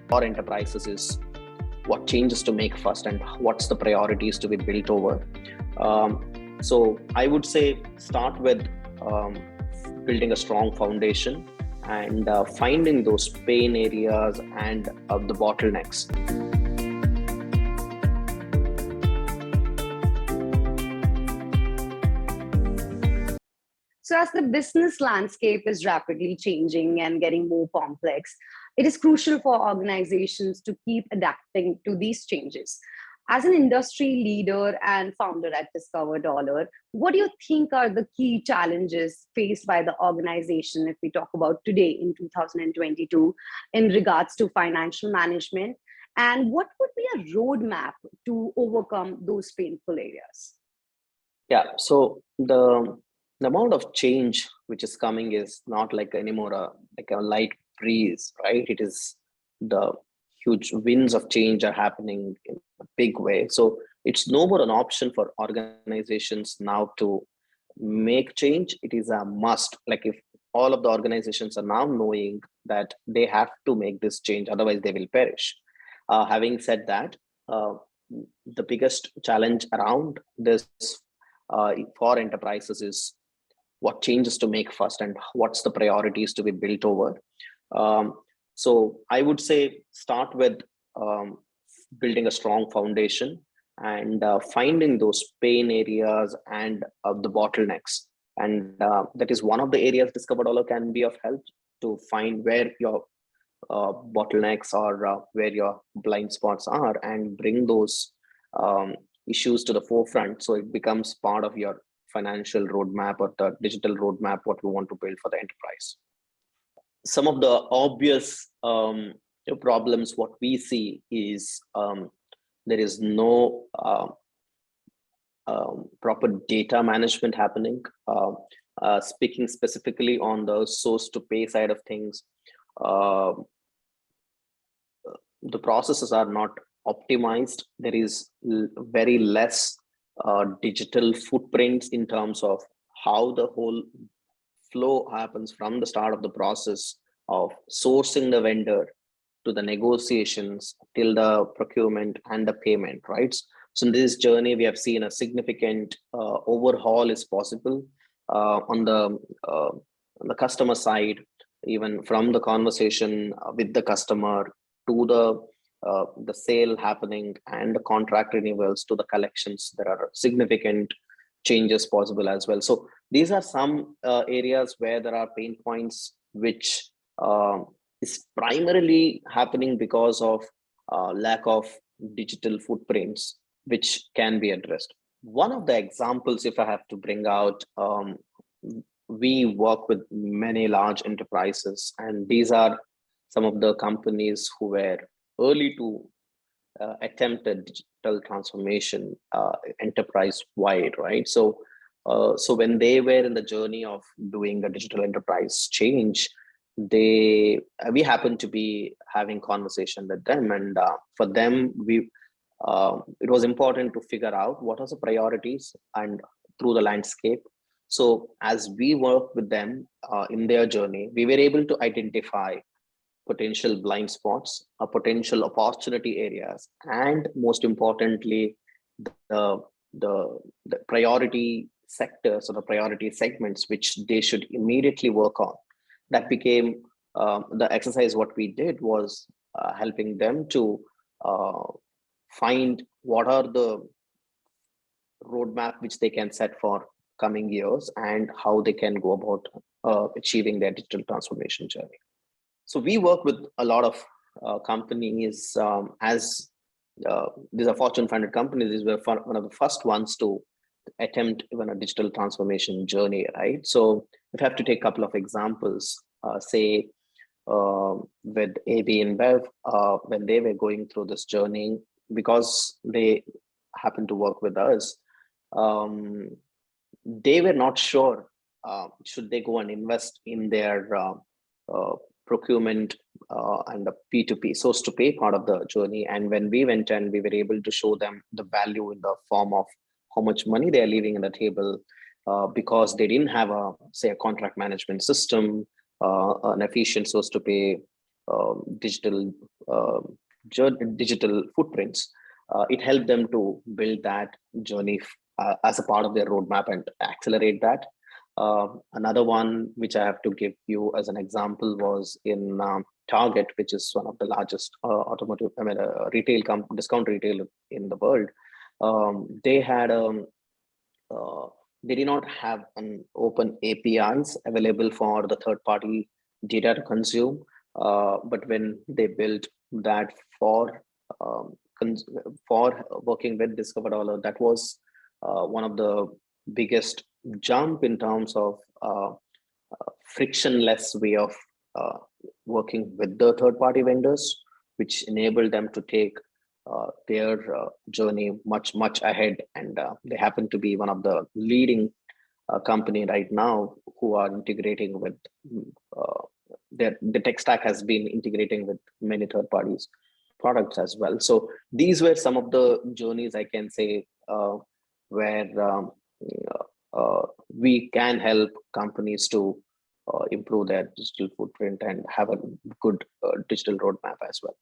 for enterprises is what changes to make first and what's the priorities to be built over. So I would say start with building a strong foundation and finding those pain areas and the bottlenecks. So as the business landscape is rapidly changing and getting more complex, it is crucial for organizations to keep adapting to these changes. As an industry leader and founder at Discover Dollar, what do you think are the key challenges faced by the organization if we talk about today in 2022 in regards to financial management? And what would be a roadmap to overcome those painful areas? Yeah, so the amount of change which is coming is not like anymore like a light breeze, right? It is the huge winds of change are happening in a big way. So it's no more an option for organizations now to make change. It is a must. Like if all of the organizations are now knowing that they have to make this change, otherwise they will perish. Having said that, the biggest challenge around this for enterprises is what changes to make first and what's the priorities to be built over. So I would say start with building a strong foundation and finding those pain areas and the bottlenecks. And that is one of the areas Discover Dollar can be of help to find where your bottlenecks or where your blind spots are and bring those issues to the forefront so it becomes part of your financial roadmap or the digital roadmap what we want to build for the enterprise. Some of the obvious problems what we see is there is no proper data management happening. Speaking specifically on the source to pay side of things, the processes are not optimized. There is very less digital footprints in terms of how the whole flow happens from the start of the process of sourcing the vendor to the negotiations till the procurement and the payment, right? So in this journey, we have seen a significant overhaul is possible on the customer side, even from the conversation with the customer to the sale happening and the contract renewals to the collections. There are significant changes possible as well. So these are some areas where there are pain points, which is primarily happening because of lack of digital footprints, which can be addressed. One of the examples, if I have to bring out, we work with many large enterprises, and these are some of the companies who were early to attempt a digital transformation enterprise-wide, right? So when they were in the journey of doing a digital enterprise change, we happened to be having conversation with them, and for them, it was important to figure out what are the priorities and through the landscape. So as we work with them in their journey, we were able to identify potential blind spots, potential opportunity areas, and most importantly, the priority sectors or the priority segments which they should immediately work on. That became the exercise. What we did was helping them to find what are the roadmap which they can set for coming years and how they can go about achieving their digital transformation journey. So we work with a lot of companies as these are Fortune 500 companies. These were one of the first ones to attempt even a digital transformation journey, right? So if I have to take a couple of examples, say with AB InBev, when they were going through this journey, because they happened to work with us, they were not sure should they go and invest in their procurement and the P2P source to pay part of the journey. And when we went and we were able to show them the value in the form of how much money they're leaving on the table because they didn't have a contract management system, an efficient source to pay, digital digital footprints, it helped them to build that journey as a part of their roadmap and accelerate that. Another one which I have to give you as an example was in Target, which is one of the largest automotive, retail discount retailer in the world. They had they did not have an open APIs available for the third party data to consume. But when they built that for for working with Discover Dollar, that was one of the biggest jump in terms of frictionless way of uh, working with the third party vendors, which enabled them to take their journey much ahead. And they happen to be one of the leading company right now who are integrating with uh, the tech stack has been integrating with many third parties products as well. So these were some of the journeys I can say where we can help companies to improve their digital footprint and have a good digital roadmap as well.